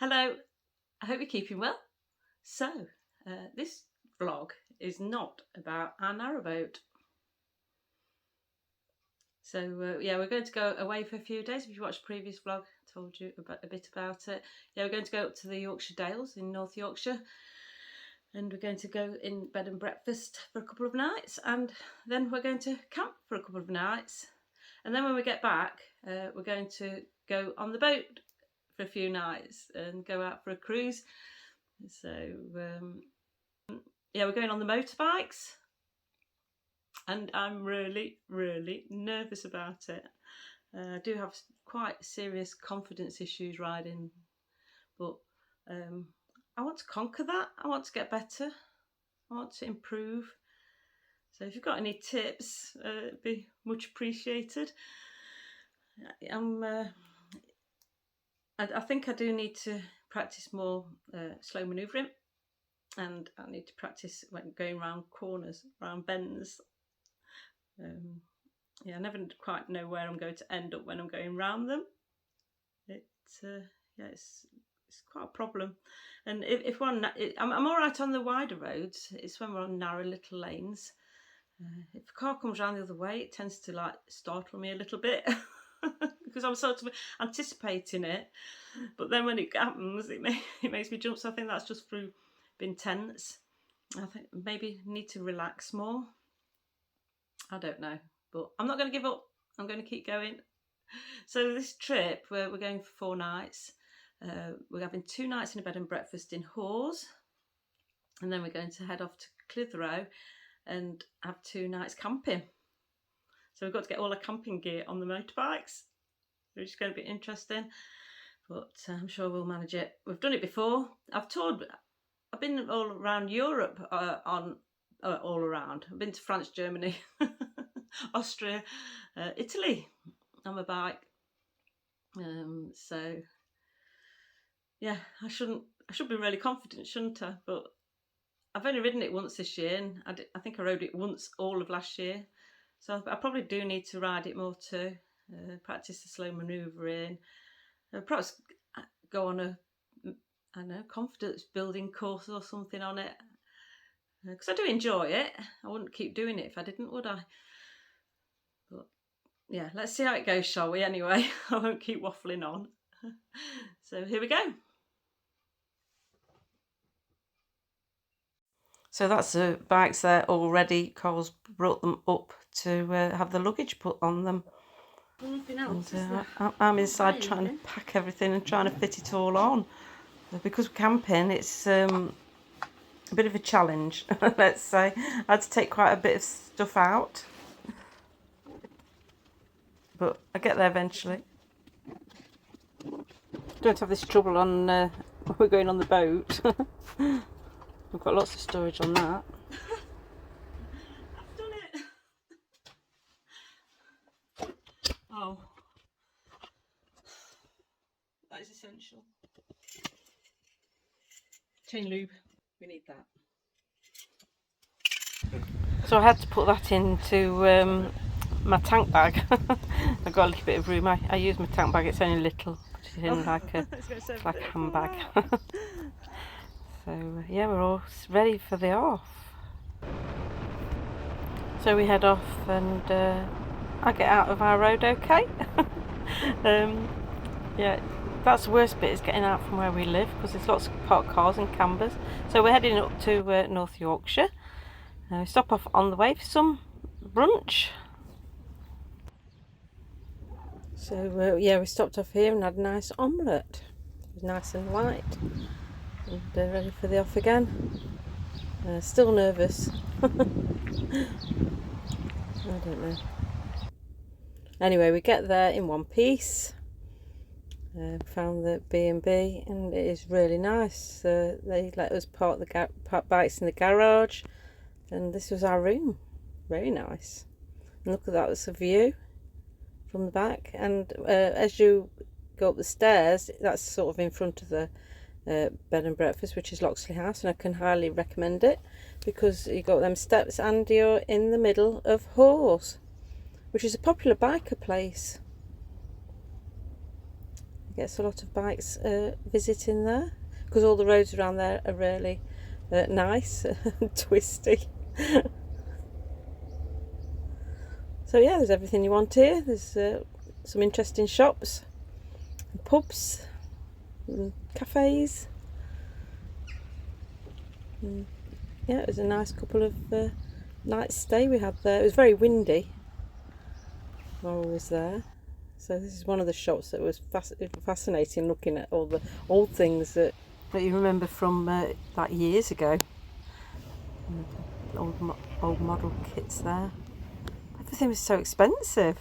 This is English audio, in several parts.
Hello, I hope you're keeping well. So, this vlog is not about our narrowboat. So, yeah, we're going to go away for a few days. If you watched the previous vlog, I told you a bit about it. Yeah, we're going to go up to the Yorkshire Dales in North Yorkshire. And we're going to go in bed and breakfast for a couple of nights. And then we're going to camp for a couple of nights. And then when we get back, we're going to go on the boat for a few nights and go out for a cruise. So yeah, we're going on the motorbikes, and I'm really nervous about it. I do have quite serious confidence issues riding, but I want to conquer that. I want to get better. I want to improve. So if you've got any tips, it'd be much appreciated. I think I do need to practice more slow manoeuvring, and I need to practice when going around corners, around bends. Yeah, I never quite know where I'm going to end up when I'm going round them. Yeah, it's quite a problem. And if one, I'm all right on the wider roads. It's when we're on narrow little lanes. If a car comes round the other way, it tends to like startle me a little bit because I'm sort of anticipating it. But then when it happens, it makes me jump. So I think that's just through being tense. I think maybe need to relax more. I don't know, but I'm not going to give up. I'm going to keep going. So this trip, we're going for 4 nights. We're having 2 nights in a bed and breakfast in Hawes, and then we're going to head off to Clitheroe and have 2 nights camping. So we've got to get all our camping gear on the motorbikes, which is going to be interesting, but I'm sure we'll manage it. We've done it before. I've been all around Europe all around. I've been to France, Germany, Austria, Italy on my bike. So yeah, I should be really confident, shouldn't I? But I've only ridden it once this year, and I think I rode it once all of last year. So I probably do need to ride it more too. Practice the slow manoeuvring. Perhaps go on a confidence building course or something on it, because I do enjoy it. I wouldn't keep doing it if I didn't, would I? But yeah, let's see how it goes, shall we? Anyway, I won't keep waffling on. So here we go. So that's the bikes there already. Carl's brought them up to have the luggage put on them. Nothing else, and, I'm inside trying to pack everything and trying to fit it all on. Because we're camping, it's a bit of a challenge, let's say. I had to take quite a bit of stuff out, but I get there eventually. Don't have this trouble on when we're going on the boat. We've got lots of storage on that. I've done it. Oh, that is essential. Chain lube, we need that. So I had to put that into my tank bag. I've got a little bit of room. I use my tank bag, it's only little, put it in like a handbag. So yeah, we're all ready for the off. So we head off, and I get out of our road okay. Yeah, that's the worst bit, is getting out from where we live, because there's lots of parked cars and campers. So we're heading up to North Yorkshire. Stop off on the way for some brunch. So yeah, we stopped off here and had a nice omelette. It was nice and light, and ready for the off again. Still nervous. I don't know. Anyway, we get there in one piece. Found the B&B, and it is really nice. They let us park bikes in the garage, and this was our room. Very nice. And look at that, it's a view from the back. And as you go up the stairs, that's sort of in front of the bed and breakfast, which is Loxley House, and I can highly recommend it, because you got them steps and you're in the middle of Hawes, which is a popular biker place. Gets a lot of bikes visiting there because all the roads around there are really nice and twisty. So yeah, there's everything you want here. There's some interesting shops, and pubs, and cafes. And yeah, it was a nice couple of nights stay we had there. It was very windy while we was there. So this is one of the shops that was fascinating, looking at all the old things that you remember from like years ago. Old model kits there. Everything was so expensive.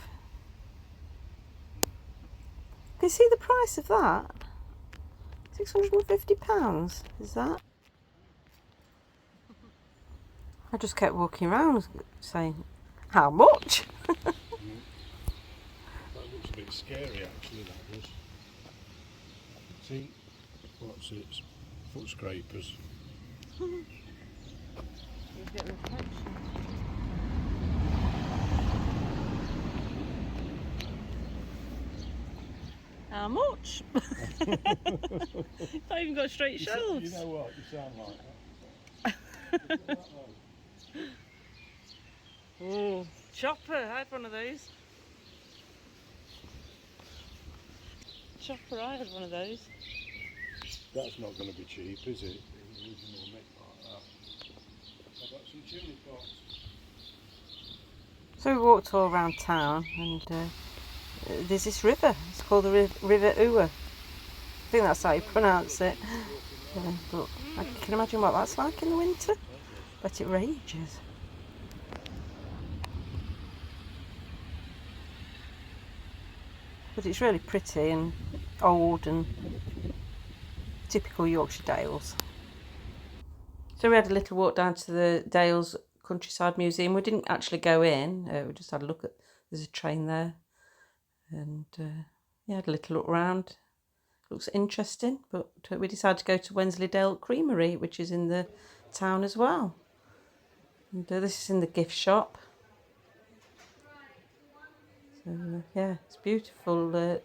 Can you see the price of that? £650 is that? I just kept walking around saying, how much? That looks a bit scary actually, that does. See, what's it? Foot scrapers. How much? Not even got straight shelves. You know what? You sound like that. Oh, chopper! I had one of those. Chopper! I had one of those. That's not going to be cheap, is it? The original make like that. I've got some chimney pots. So we walked all around town, and there's this river. It's called the River Uwa. I think that's how you pronounce it. But I can imagine what that's like in the winter. Bet it rages. But it's really pretty and old and typical Yorkshire Dales. So we had a little walk down to the Dales Countryside Museum. We didn't actually go in. We just had a look at. There's a train there, and yeah, had a little look around. Looks interesting, but we decided to go to Wensleydale Creamery, which is in the town as well. And this is in the gift shop. So yeah, it's beautiful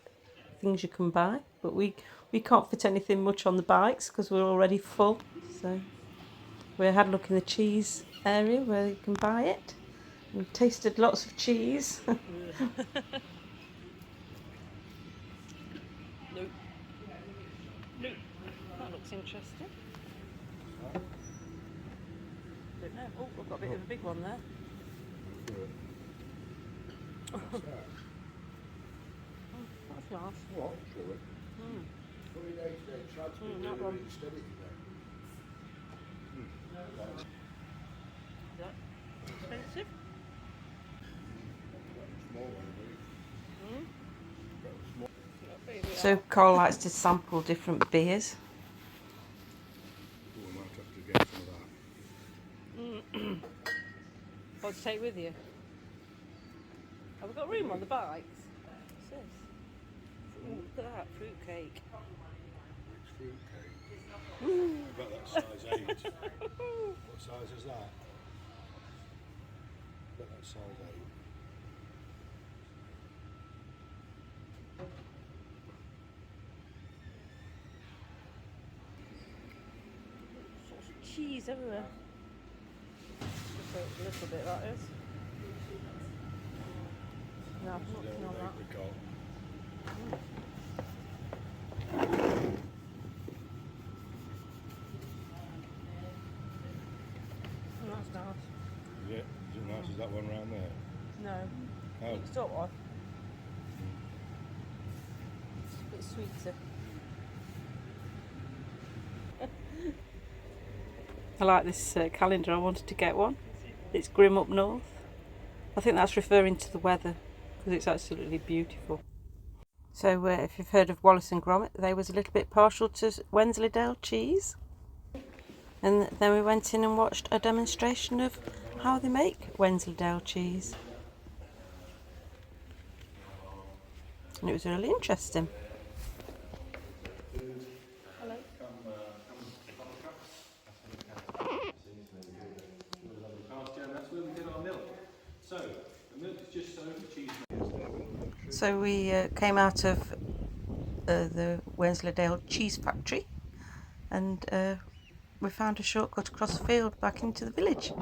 things you can buy, but we can't fit anything much on the bikes because we're already full. So we had a look in the cheese area where you can buy it. We tasted lots of cheese. Nope. Nope. That looks interesting. Don't know. Oh, we've got a bit of a big one there. What's that? Oh, that's nice. What? Sure. That one. Is that expensive? So Carl likes to sample different beers. We might have to get some of that. What to take with you? Have we got room on the bikes? What's this? Ooh, look at that fruit cake. It's fruit cake. I bet that's size 8. What size is that? I bet that's size 8. Sorts of cheese everywhere. Just a little bit, that is. No, I'm not keen on that. That's nice. Yeah, is it nice as that one round there? No. Oh. Mixed up one. A bit sweeter. I like this calendar. I wanted to get one. It's grim up north. I think that's referring to the weather because it's absolutely beautiful. So if you've heard of Wallace and Gromit, they was a little bit partial to Wensleydale cheese. And then we went in and watched a demonstration of how they make Wensleydale cheese. And it was really interesting. Hello. That's where we get our milk. So, the milk is just so the cheese. So we came out of the Wensleydale cheese factory, and we found a shortcut across the field back into the village.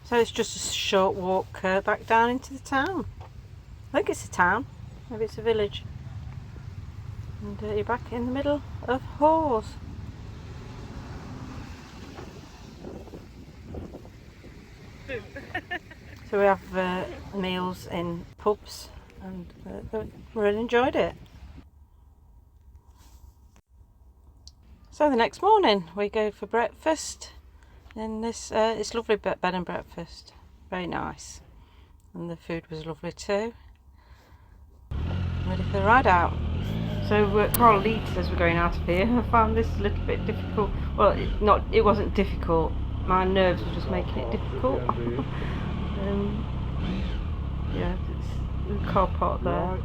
So it's just a short walk back down into the town. I think it's a town, maybe it's a village. And you're back in the middle of Hawes. So we have meals in pubs, and we really enjoyed it. So the next morning we go for breakfast in this it's lovely bed and breakfast, very nice, and the food was lovely too. Ready for the ride out. So Carl leads as we're going out of here. I found this a little bit difficult. Well, it wasn't difficult, my nerves were just making it difficult. Yeah, it's the car park there.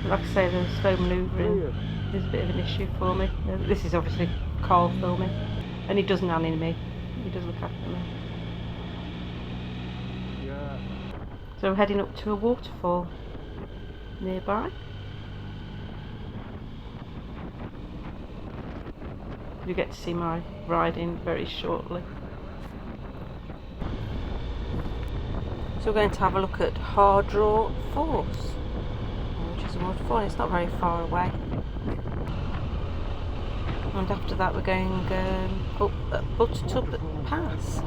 Like I say, the slow manoeuvring is a bit of an issue for me. This is obviously Carl filming, and he does nanny me. He does look after me. Yeah. So we're heading up to a waterfall nearby. You get to see my riding very shortly. So we're going to have a look at Hardraw Falls, which is a waterfall. It's not very far away. And after that we're going up at Buttertubs Pass.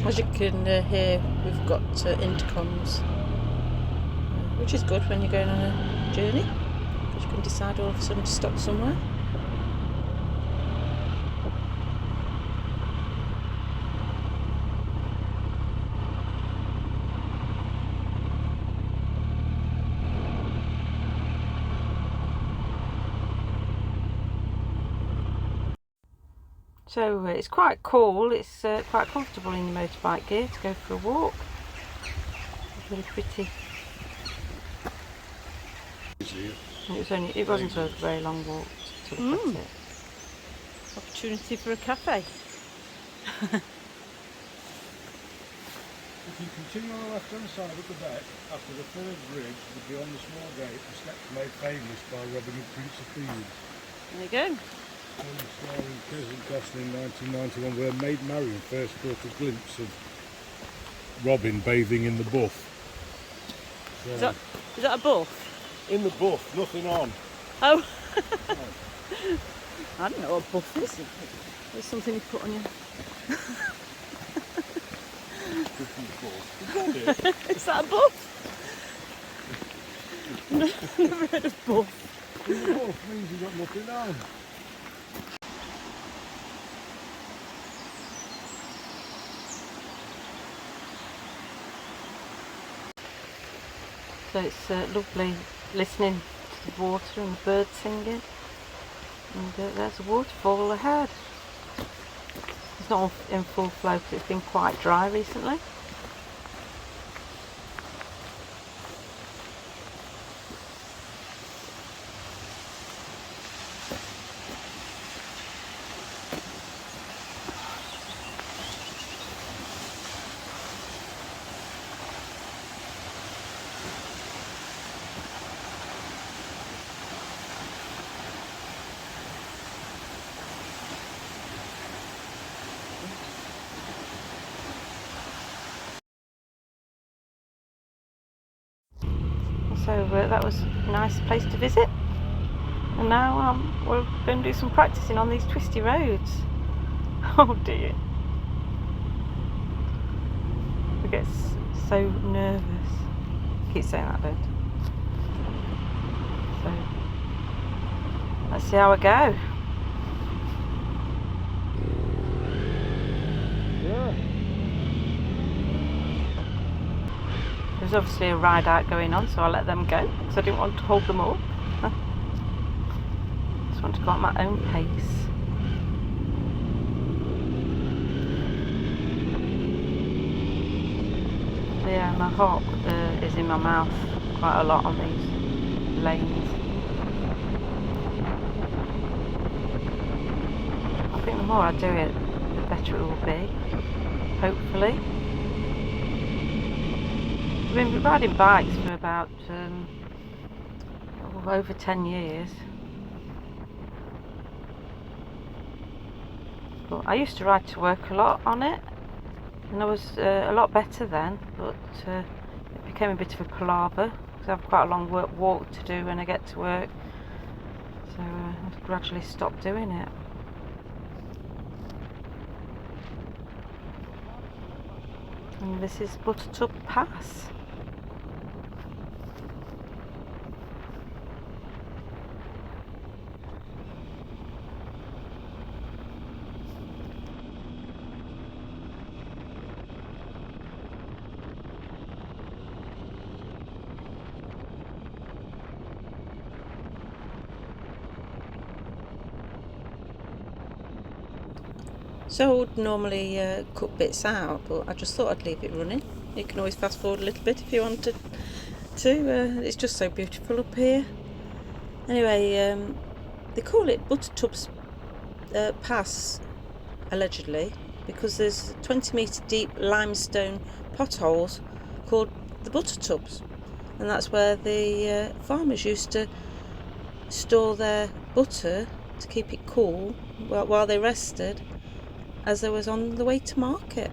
As you can hear, we've got intercoms, which is good when you're going on a journey, because you can decide all of a sudden to stop somewhere. So it's quite cool, it's quite comfortable in your motorbike gear to go for a walk. It's really pretty. And it wasn't a very long walk to look at it. Opportunity for a cafe. If you continue on the left hand side of the deck, after the third bridge, you'll be on the small gate, the steps made famous by Robin Hood, Prince of Thieves. There you go. Starring Kirsten Costner in 1991, where Maid Marian first caught a glimpse of Robin bathing in the buff. So, Is that a buff? in the buff, nothing on. Oh. I don't know what buff is. It's something you put on your... Is that a buff? Never heard of buff. In the buff means you've got nothing on. So it's lovely listening to the water and the birds singing, and there's a waterfall ahead. It's not in full flow because it's been quite dry recently. So that was a nice place to visit, and now we're going to do some practicing on these twisty roads. Oh dear, I get so nervous. I keep saying that, don't I? So let's see how I go. Yeah. There's obviously a ride out going on, so I let them go because I didn't want to hold them up. Just want to go at my own pace. So yeah, my heart is in my mouth quite a lot on these lanes. the more I do it, the better it will be, hopefully. I've been riding bikes for about over 10 years. But I used to ride to work a lot on it, and I was a lot better then, but it became a bit of a palaver because I have quite a long walk to do when I get to work, so I've gradually stopped doing it. And this is Buttertub Pass. So I would normally cut bits out, but I just thought I'd leave it running. You can always fast forward a little bit if you wanted to. It's just so beautiful up here. Anyway, they call it Buttertubs Pass, allegedly, because there's 20-metre deep limestone potholes called the Buttertubs, and that's where the farmers used to store their butter to keep it cool while they rested, as they was on the way to market.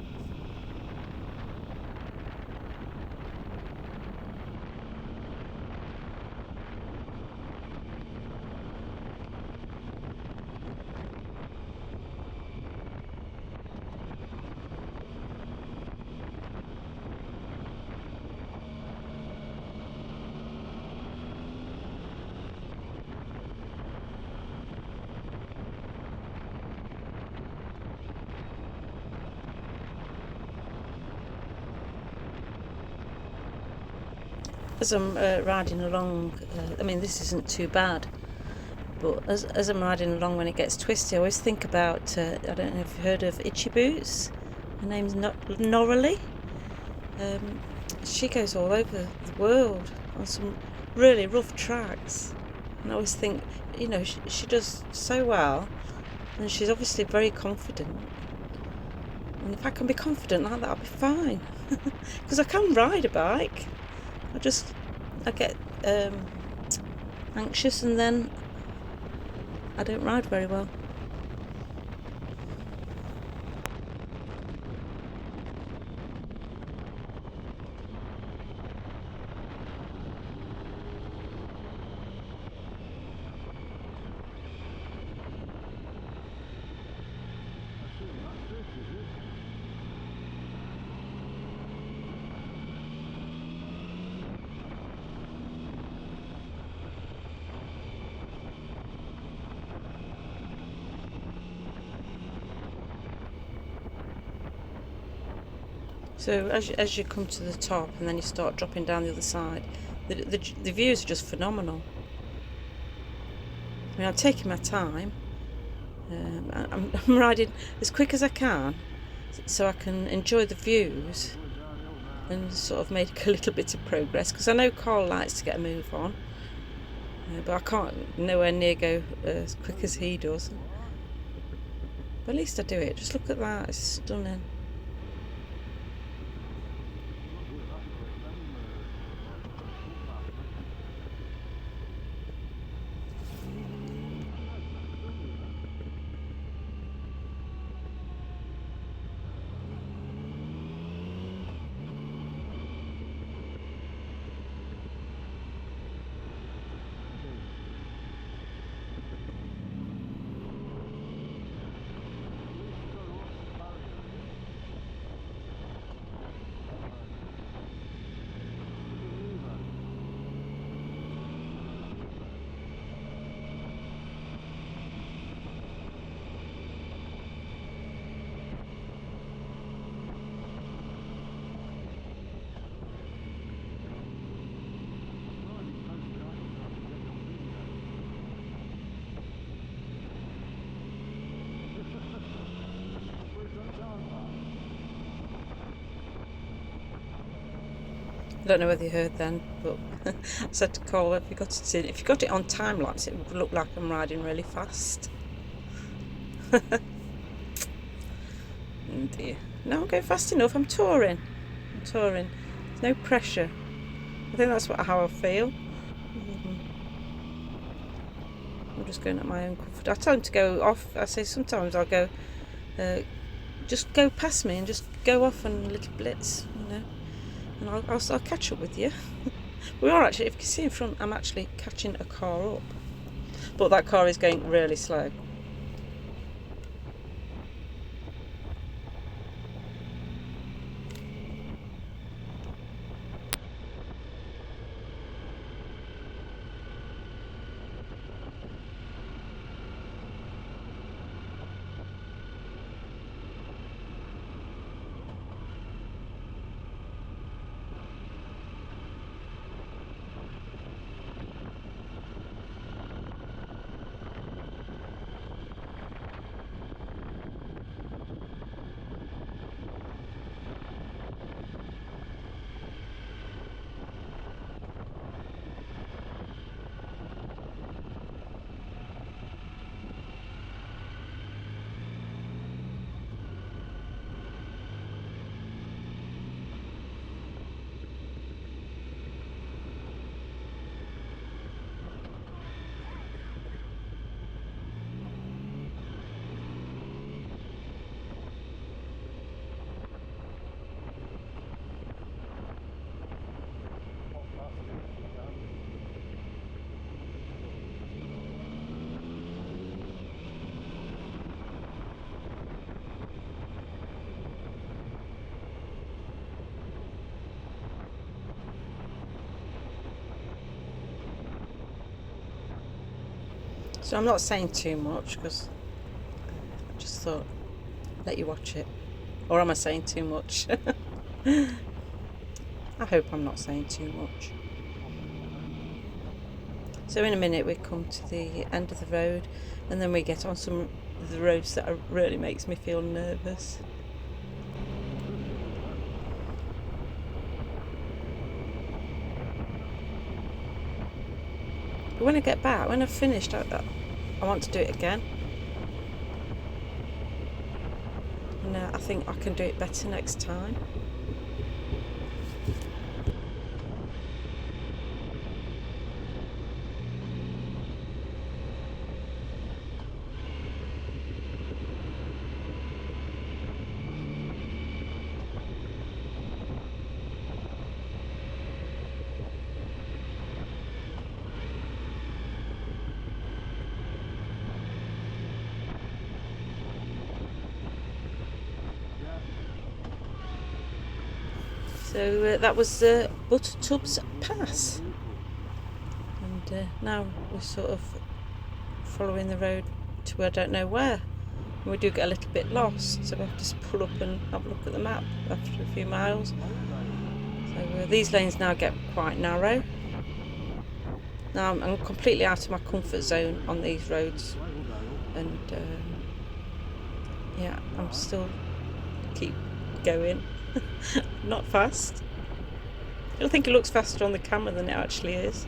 As I'm riding along, I mean, this isn't too bad, but as I'm riding along, when it gets twisty, I always think about, I don't know if you've heard of Itchy Boots. Her name's Norley. She goes all over the world on some really rough tracks, and I always think, you know, she does so well, and she's obviously very confident, and if I can be confident like that, I'll be fine, because I can ride a bike. I get anxious, and then I don't ride very well. So as you come to the top and then you start dropping down the other side, the views are just phenomenal. I mean, I'm taking my time. I'm riding as quick as I can so I can enjoy the views and sort of make a little bit of progress, because I know Carl likes to get a move on, but I can't nowhere near go as quick as he does. But at least I do it. Just look at that, it's stunning. I don't know whether you heard then, but I said to Cole, if you got it on time lapse, it would look like I'm riding really fast. Oh dear. No, I'm going fast enough. I'm touring. There's no pressure. I think that's how I feel. I'm just going at my own comfort. I tell him to go off. I say sometimes I'll go, just go past me and just go off on little blitz, and I'll catch up with you. We are actually, if you can see in front, I'm actually catching a car up, but that car is going really slow. So I'm not saying too much because I just thought let you watch it. Or am I saying too much? I hope I'm not saying too much. So in a minute we come to the end of the road, and then we get on some of the roads that really makes me feel nervous. But when I get back, when I've finished, I want to do it again. And I think I can do it better next time. So that was Buttertubs Pass, and now we're sort of following the road to I don't know where. And we do get a little bit lost, so we have to just pull up and have a look at the map after a few miles. So these lanes now get quite narrow. Now I'm completely out of my comfort zone on these roads, and yeah, I'm still keep going. Not fast. I don't think it looks faster on the camera than it actually is.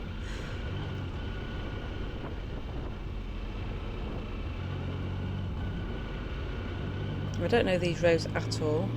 I don't know these roads at all.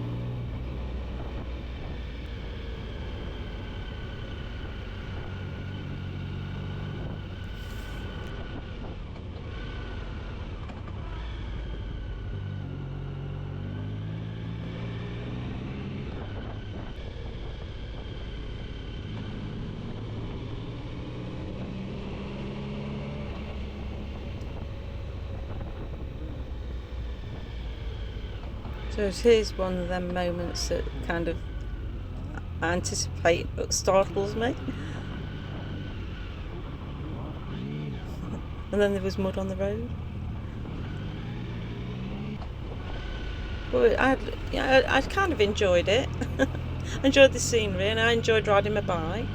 So here's one of them moments that kind of I anticipate but startles me. And then there was mud on the road. But I kind of enjoyed it. I enjoyed the scenery, and I enjoyed riding my bike,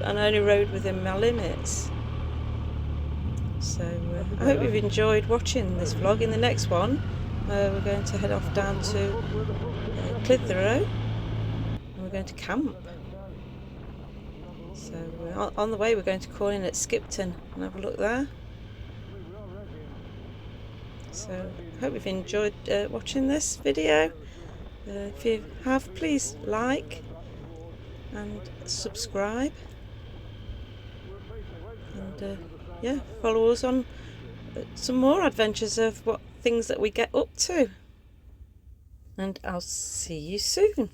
and I only rode within my limits. So I hope you've enjoyed watching this vlog. In the next one we're going to head off down to Clitheroe, and we're going to camp. So on the way we're going to call in at Skipton and have a look there. So I hope you've enjoyed watching this video. If you have, please like and subscribe, and yeah, follow us on some more adventures of what things that we get up to, and I'll see you soon.